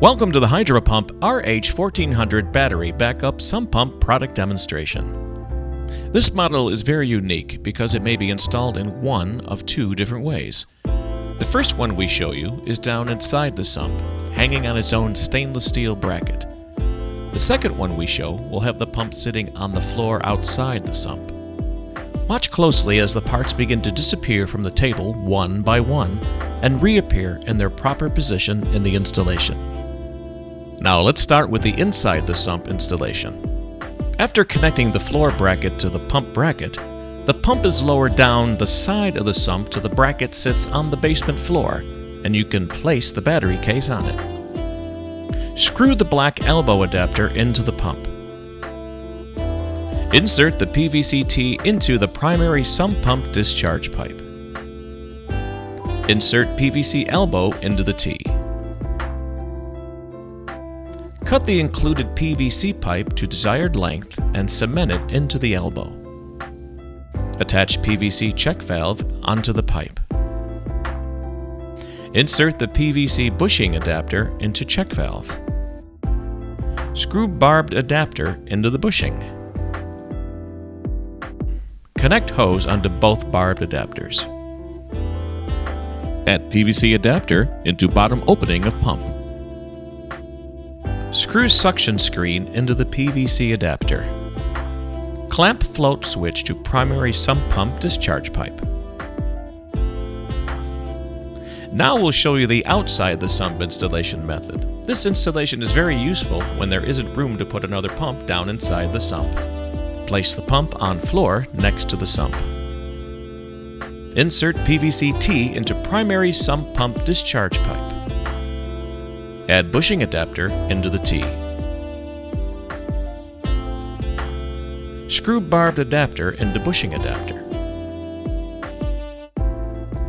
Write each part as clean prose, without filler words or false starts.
Welcome to the Hydropump RH1400 battery backup sump pump product demonstration. This model is very unique because it may be installed in one of two different ways. The first one we show you is down inside the sump, hanging on its own stainless steel bracket. The second one we show will have the pump sitting on the floor outside the sump. Watch closely as the parts begin to disappear from the table one by one and reappear in their proper position in the installation. Now let's start with the inside the sump installation. After connecting the floor bracket to the pump bracket, the pump is lowered down the side of the sump till the bracket sits on the basement floor, and you can place the battery case on it. Screw the black elbow adapter into the pump. Insert the PVC T into the primary sump pump discharge pipe. Insert PVC elbow into the T. Cut the included PVC pipe to desired length and cement it into the elbow. Attach PVC check valve onto the pipe. Insert the PVC bushing adapter into check valve. Screw barbed adapter into the bushing. Connect hose onto both barbed adapters. Add PVC adapter into bottom opening of pump. Screw suction screen into the PVC adapter. Clamp float switch to primary sump pump discharge pipe. Now we'll show you the outside the sump installation method. This installation is very useful when there isn't room to put another pump down inside the sump. Place the pump on floor next to the sump. Insert PVC T into primary sump pump discharge pipe. Add bushing adapter into the T. Screw barbed adapter into bushing adapter.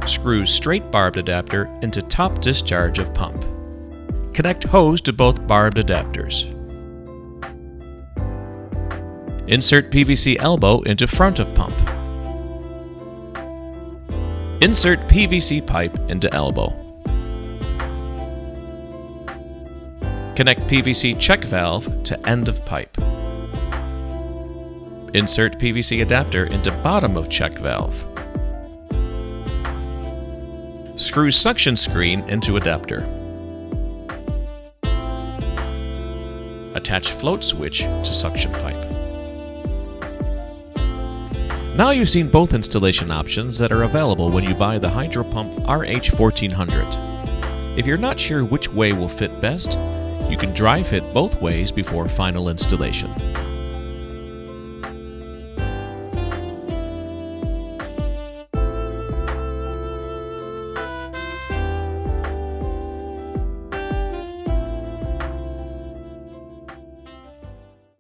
Screw straight barbed adapter into top discharge of pump. Connect hose to both barbed adapters. Insert PVC elbow into front of pump. Insert PVC pipe into elbow. Connect PVC check valve to end of pipe. Insert PVC adapter into bottom of check valve. Screw suction screen into adapter. Attach float switch to suction pipe. Now you've seen both installation options that are available when you buy the Hydropump RH1400. If you're not sure which way will fit best, you can dry fit both ways before final installation.